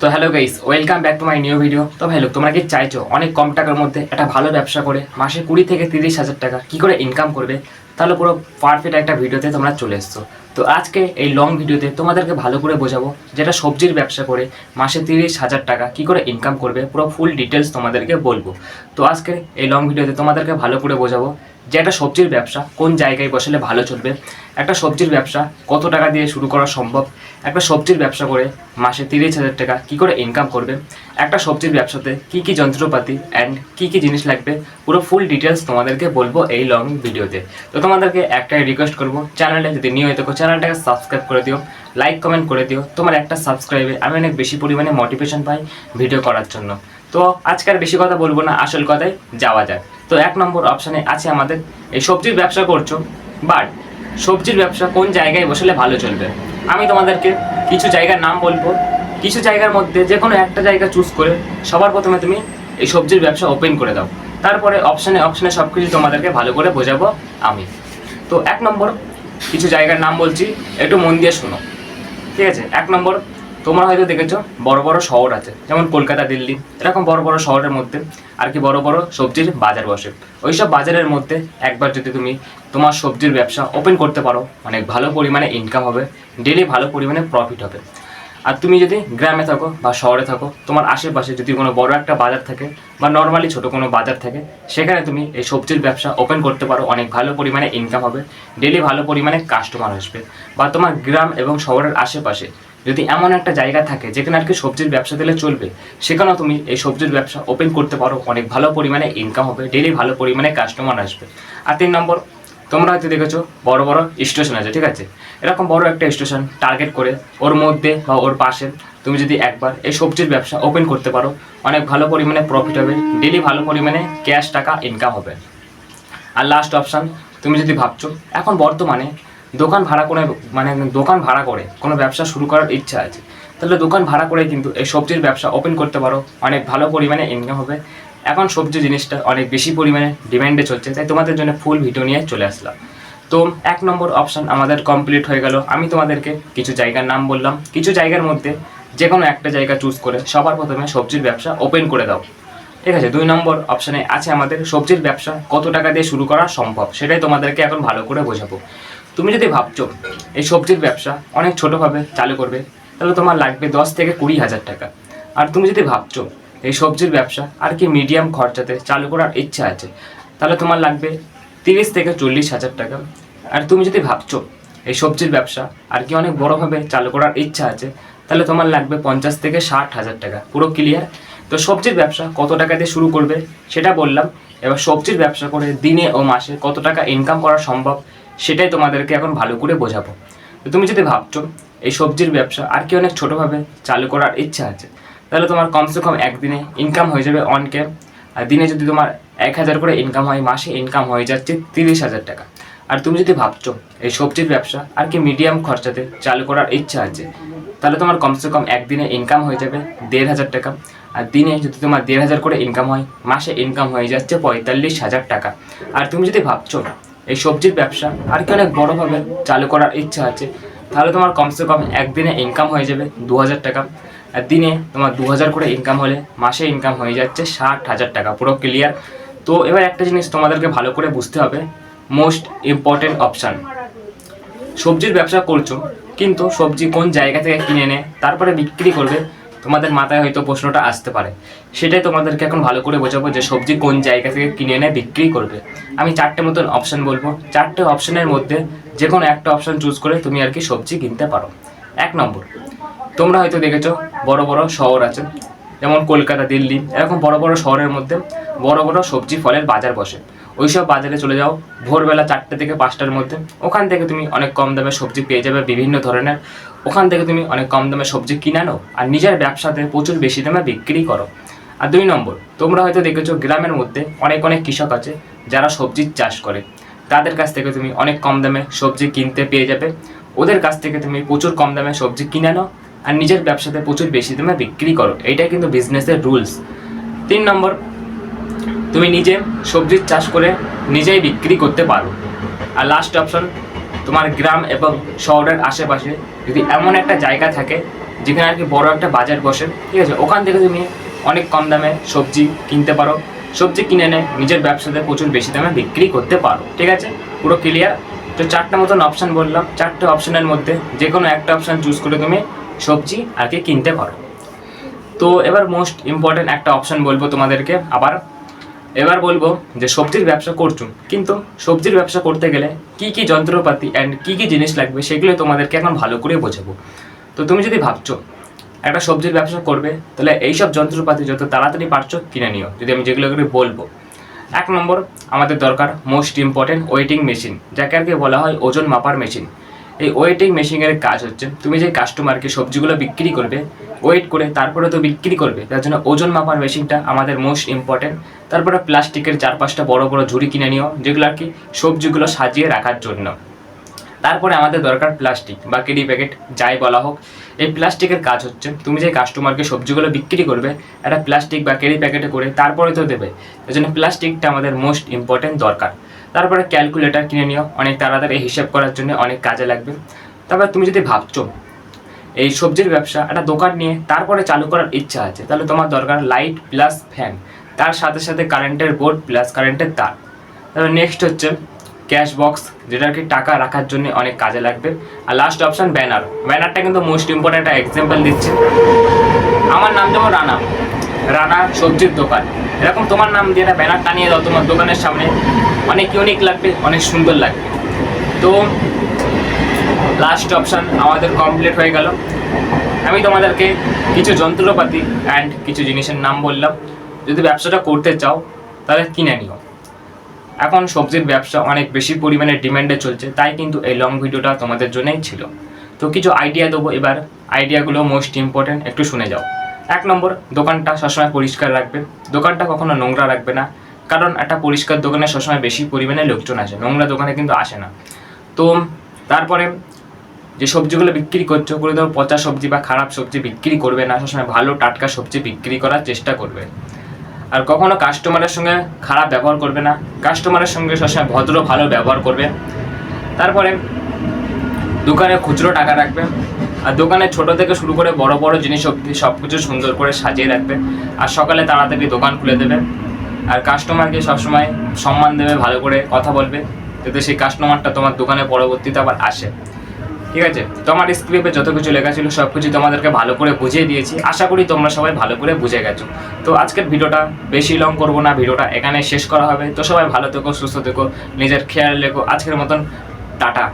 তো hello guys, welcome back to my new video. তো ভাই লোক, তোমরা কি চাইছো অনেক কম টাকার মধ্যে একটা ভালো ব্যবসা করে মাসে 20 থেকে 30 হাজার টাকা কী করে ইনকাম করবে? তাহলে পুরো পারফেক্ট একটা ভিডিওতে তোমরা চলে এসছো। তো আজকে এই লং ভিডিওতে তোমাদেরকে ভালো করে বোঝাবো যেটা সবজির ব্যবসা করে মাসে 30 হাজার টাকা কী করে ইনকাম করবে, পুরো ফুল ডিটেলস তোমাদেরকে বলবো। তো আজকে এই লং ভিডিওতে তোমাদেরকে ভালো করে বোঝাবো যে একটা সবজির ব্যবসা কোন জায়গায় বসলে ভালো চলবে, একটা সবজির ব্যবসা কত টাকা দিয়ে শুরু করা সম্ভব, একটা সবজির ব্যবসা করে মাসে 30 হাজার টাকা কী করে ইনকাম করবে, একটা সবজির ব্যবসাতে কী কী যন্ত্রপাতি অ্যান্ড কী কী জিনিস লাগবে, পুরো ফুল ডিটেলস তোমাদেরকে বলবো এই লং ভিডিওতে। তো তোমাদেরকে একটাই রিকোয়েস্ট করবো, চ্যানেলে যদি নিয়ে থাকো চ্যানেলটাকে সাবস্ক্রাইব করে দিও, লাইক কমেন্ট করে দিও। তোমার একটা সাবস্ক্রাইবে আমি অনেক বেশি পরিমাণে মোটিভেশন পাই ভিডিও করার জন্য। তো আজকের বেশি কথা বলবো না, আসল কথায় যাওয়া যায়। তো 1 নম্বর অপশানে আছে আমাদের এই সবজির ব্যবসা করছো, বাট সবজির ব্যবসা কোন জায়গায় বসলে ভালো চলবে। আমি তোমাদেরকে কিছু জায়গার নাম বলবো, কিছু জায়গার মধ্যে যে কোনো একটা জায়গা চুজ করে সবার প্রথমে তুমি এই সবজির ব্যবসা ওপেন করে দাও। তারপরে অপশানে অপশানে সব কিছু তোমাদেরকে ভালো করে বোঝাবো আমি। তো 1 নম্বর কিছু জায়গার নাম বলছি, একটু মন দিয়ে শোনো, ঠিক আছে? 1 নম্বর, তোমরা হয়তো দেখেছো বড় বড় শহর আছে, যেমন কলকাতা, দিল্লি, এরকম বড় বড় শহরের মধ্যে আর কি বড় বড় সবজির বাজার বসে। ওইসব বাজারের মধ্যে একবার যদি তুমি তোমার সবজির ব্যবসা ওপেন করতে পারো, অনেক ভালো পরিমাণে ইনকাম হবে, ডেলি ভালো পরিমাণে প্রফিট হবে। আর তুমি যদি গ্রামে থাকো বা শহরে থাকো, তোমার আশেপাশে যদি কোনো বড় একটা বাজার থাকে বা নর্মালি ছোটো কোনো বাজার থাকে, সেখানে তুমি এই সবজির ব্যবসা ওপেন করতে পারো, অনেক ভালো পরিমাণে ইনকাম হবে, ডেলি ভালো পরিমাণে কাস্টমার আসবে। বা তোমার গ্রাম এবং শহরের আশেপাশে যদি এমন একটা জায়গা থাকে যেখানে আর কি সবজির ব্যবসা দিলে চলবে, সেখানেও তুমি এই সবজির ব্যবসা ওপেন করতে পারো, অনেক ভালো পরিমাণে ইনকাম হবে, ডেলি ভালো পরিমাণে কাস্টমার আসবে। আর 3 নম্বর, তোমরা হয়তো দেখেছো বড় বড় স্টেশন আছে, ঠিক আছে? এরকম বড় একটা স্টেশন টার্গেট করে ওর মধ্যে বা ওর পাশে তুমি যদি একবার এই সবজির ব্যবসা ওপেন করতে পারো, অনেক ভালো পরিমাণে প্রফিট হবে, ডেলি ভালো পরিমাণে ক্যাশ টাকা ইনকাম হবে। আর লাস্ট অপশান, তুমি যদি ভাবছো এখন বর্তমানে দোকান ভাড়া করে দোকান ভাড়া করে কোনো ব্যবসা শুরু করার ইচ্ছা আছে, তাহলে দোকান ভাড়া করে কিন্তু এই সবজির ব্যবসা ওপেন করতে পারো, অনেক ভালো পরিমাণে ইনকাম হবে। এখন সবজি জিনিসটা অনেক বেশি পরিমাণে ডিমান্ডে চলছে, তাই তোমাদের জন্য ফুল ভিডিও নিয়ে চলে আসলাম। তো 1 নম্বর অপশান আমাদের কমপ্লিট হয়ে গেল। আমি তোমাদেরকে কিছু জায়গার নাম বললাম, কিছু জায়গার মধ্যে যে কোনো একটা জায়গা চুজ করে সবার প্রথমে সবজির ব্যবসা ওপেন করে দাও, ঠিক আছে? 2 নম্বর অপশানে আছে আমাদের সবজির ব্যবসা কত টাকা দিয়ে শুরু করা সম্ভব, সেটাই তোমাদেরকে এখন ভালো করে বোঝাবো। তুমি যদি ভাবছো এই সবজির ব্যবসা অনেক ছোটোভাবে চালু করবে, তাহলে তোমার লাগবে 10 থেকে 20 হাজার টাকা। আর তুমি যদি ভাবছো এই সবজির ব্যবসা আর কি মিডিয়াম খরচাতে চালু করার ইচ্ছা আছে, তাহলে তোমার লাগবে 30 থেকে 40 হাজার টাকা। আর তুমি যদি ভাবছো এই সবজির ব্যবসা আর কি অনেক বড়োভাবে চালু করার ইচ্ছা আছে, তাহলে তোমার লাগবে 50 থেকে 60 হাজার টাকা। পুরো ক্লিয়ার? তো সবজির ব্যবসা কত টাকা দিয়ে শুরু করবে সেটা বললাম, এবার সবজির ব্যবসা করে দিনে ও মাসে কত টাকা ইনকাম করা সম্ভব সেটাই তোমাদেরকে এখন ভালো করে বোঝাবো। তো তুমি যদি ভাবছো এই সবজির ব্যবসা আর কি অনেক ছোটোভাবে চালু করার ইচ্ছা আছে, তাহলে তোমার কমসে কম একদিনে ইনকাম হয়ে যাবে অনকে, আর দিনে যদি তোমার 1000 করে ইনকাম হয়, মাসে ইনকাম হয়ে যাচ্ছে 30 হাজার টাকা। আর তুমি যদি ভাবছো এই সবজির ব্যবসা আর কি মিডিয়াম খরচাতে চালু করার ইচ্ছা আছে, তাহলে তোমার কমসে কম একদিনে ইনকাম হয়ে যাবে 1500 টাকা। আর দিনে যদি তোমার 1500 করে ইনকাম হয়, মাসে ইনকাম হয়ে যাচ্ছে 45 হাজার টাকা। আর তুমি যদি ভাবছো এই সবজির ব্যবসা আর কি অনেক বড়োভাবে চালু করার ইচ্ছা আছে, তাহলে তোমার কমসে কম একদিনে ইনকাম হয়ে যাবে 2000 টাকা। আর দিনে তোমার 2000 করে ইনকাম হলে মাসে ইনকাম হয়ে যাচ্ছে 60 হাজার টাকা। পুরো ক্লিয়ার? তো এবার একটা জিনিস তোমাদেরকে ভালো করে বুঝতে হবে, মোস্ট ইম্পর্টেন্ট অপশান, সবজির ব্যবসা করছো কিন্তু সবজি কোন জায়গা থেকে কিনে এনে তারপরে বিক্রি করবে, তোমাদের মাথায় হয়তো প্রশ্নটা আসতে পারে। সেটাই তোমাদেরকে এখন ভালো করে বোঝাবো যে সবজি কোন জায়গা থেকে কিনে এনে বিক্রি করবে। আমি 4টে মতন অপশান বলবো, 4টে অপশানের মধ্যে যে কোনো একটা অপশান চুজ করে তুমি আর কি সবজি কিনতে পারো। 1 নম্বর, তোমরা হয়তো দেখেছো বড় বড় শহর আছে, যেমন কলকাতা, দিল্লি, এরকম বড় বড় শহরের মধ্যে বড় বড় সবজি ফলের বাজার বসে। ওইসব বাজারে চলে যাও ভোরবেলা 4টে থেকে 5টার মধ্যে, ওখান থেকে তুমি অনেক কম দামে সবজি পেয়ে যাবে বিভিন্ন ধরনের। ওখান থেকে তুমি অনেক কম দামে সবজি কিনে আনো আর নিজের ব্যবসাতে প্রচুর বেশি দামে বিক্রি করো। আর 2 নম্বর, তোমরা হয়তো দেখেছো গ্রামের মধ্যে অনেক অনেক কৃষক আছে যারা সবজির চাষ করে, তাদের কাছ থেকে তুমি অনেক কম দামে সবজি কিনতে পেয়ে যাবে। ওদের কাছ থেকে তুমি প্রচুর কম দামে সবজি কিনে আনো আর নিজের ব্যবসাতে প্রচুর বেশি দামে বিক্রি করো। এইটাই কিন্তু বিজনেসের রুলস। 3 নম্বর, তুমি নিজে সবজির চাষ করে নিজেই বিক্রি করতে পারো। আর লাস্ট অপশন, তোমার গ্রাম এবং শহরের আশেপাশে যদি এমন একটা জায়গা থাকে যেখানে আর কি বড় একটা বাজার বসে, ঠিক আছে, ওখান থেকে তুমি অনেক কম দামে সবজি কিনতে পারো, সবজি কিনে এনে নিজের ব্যবসাতে প্রচুর বেশি দামে বিক্রি করতে পারো। ঠিক আছে, পুরো ক্লিয়ার? তো 4টা মতন অপশান বললাম, 4টে অপশানের মধ্যে যে কোনো একটা অপশান চুজ করে তুমি সবজি আর কি কিনতে পারো। তো এবার মোস্ট ইম্পর্টেন্ট একটা অপশান বলবো তোমাদেরকে আবার। এবার বলবো যে সবজির ব্যবসা করছো, কিন্তু সবজির ব্যবসা করতে গেলে কি কি যন্ত্রপাতি অ্যান্ড কি কি জিনিস লাগবে সেগুলো তোমাদেরকে এখন ভালো করে বোঝাবো। তো তুমি যদি ভাবছো একটা সবজির ব্যবসা করবে, তাহলে এইসব যন্ত্রপাতি যত তাড়াতাড়ি পারছো কিনে নিও। যদি আমি যেগুলো বলবো, 1 নম্বর আমাদের দরকার মোস্ট ইম্পর্টেন্ট ওয়েটিং মেশিন, যাকে আর কি বলা হয় ওজন মাপার মেশিন। এই ওয়েটিং মেশিনের কাজ হচ্ছে তুমি যে কাস্টমারকে সবজিগুলো বিক্রি করবে, ওয়েট করে তারপরে তো বিক্রি করবে, তার জন্য ওজন মাপার মেশিনটা আমাদের মোস্ট ইম্পর্টেন্ট। তারপরে প্লাস্টিকের 4-5টা বড় বড় ঝুড়ি কিনে নিও, যেগুলো আর কি সবজিগুলো সাজিয়ে রাখার জন্য। তারপরে আমাদের দরকার প্লাস্টিক বা কেডি প্যাকেট, যাই বলা হোক। এই প্লাস্টিকের কাজ হচ্ছে তুমি যে কাস্টমারকে সবজিগুলো বিক্রি করবে একটা প্লাস্টিক বা কেডি প্যাকেটে করে তারপরে তো দেবে, এই জন্য প্লাস্টিকটা আমাদের মোস্ট ইম্পর্টেন্ট দরকার। তারপরে ক্যালকুলেটর কিনে নিও, অনেক তাড়াতাড়ি হিসাব করার জন্য অনেক কাজে লাগবে। তারপর তুমি যদি ভাবছো এই সবজির ব্যবসা একটা দোকান নিয়ে তারপরে চালু করার ইচ্ছা আছে, তাহলে তোমার দরকার লাইট প্লাস ফ্যান, তার সাথে সাথে কারেন্টের বোর্ড প্লাস কারেন্টের তার। তারপর নেক্সট হচ্ছে ক্যাশ বক্স, যেটা আর কি টাকা রাখার জন্য অনেক কাজে লাগবে। আর লাস্ট অপশান ব্যানার। ব্যানারটা কিন্তু মোস্ট ইম্পর্টেন্ট একটা এক্সাম্পল দিচ্ছে। আমার নাম যেমন রানা, রানা সবজির দোকান, এরকম তোমার নাম দিয়ে একটা ব্যানার টানিয়ে দাও তোমার দোকানের সামনে, অনেক ইউনিক লাগবে, অনেক সুন্দর লাগবে। তো লাস্ট অপশান আমাদের কমপ্লিট হয়ে গেল। আমি তোমাদেরকে কিছু যন্ত্রপাতি অ্যান্ড কিছু জিনিসের নাম বললাম। যদি ব্যবসাটা করতে চাও তাহলে কিনে নিও। এখন সবজির ব্যবসা অনেক বেশি পরিমাণে ডিমান্ডে চলছে, তাই কিন্তু এই লং ভিডিওটা তোমাদের জন্যই ছিল। তো কিছু আইডিয়া দেবো এবার, আইডিয়াগুলো মোস্ট ইম্পর্টেন্ট, একটু শুনে যাও। 1 নম্বর, দোকানটা সবসময় পরিষ্কার রাখবে। দোকানটা কখনো নোংরা রাখবে না, কারণ একটা পরিষ্কার দোকানে সবসময় বেশি পরিমাণে লোকজন আসে, নোংরা দোকানে কিন্তু আসে না। তো তারপরে যে সবজিগুলো বিক্রি করছো, ওগুলো ধরো পচা সবজি বা খারাপ সবজি বিক্রি করবে না, সবসময় ভালো টাটকা সবজি বিক্রি করার চেষ্টা করবে। আর কখনো কাস্টমারের সঙ্গে খারাপ ব্যবহার করবে না, কাস্টমারের সঙ্গে সবসময় ভদ্র ভালো ব্যবহার করবে। তারপরে দোকানে খুচরো টাকা রাখবে, আর দোকানে ছোট থেকে শুরু করে বড় বড় জিনিস অবধি সব কিছু সুন্দর করে সাজিয়ে রাখবে। আর সকালে তাড়াতাড়ি দোকান খুলে দেবে। আর কাস্টমারকে সবসময় সম্মান দেবে, ভালো করে কথা বলবে, যাতে সেই কাস্টমারটা তোমার দোকানে পরবর্তীতে আবার আসে। ঠিক আছে, তো আমার স্ক্রিপ্টে যত কিছু লেখা ছিল সব কিছু তোমাদেরকে ভালো করে বুঝিয়ে দিয়েছি। আশা করি তোমরা সবাই ভালো করে বুঝে গেছো। তো আজকের ভিডিওটা বেশি লং করবো না, ভিডিওটা এখানে শেষ করা হবে। তো সবাই ভালো থেকো, সুস্থ থেকো, নিজের খেয়াল রেখো। আজকের মতন টাটা।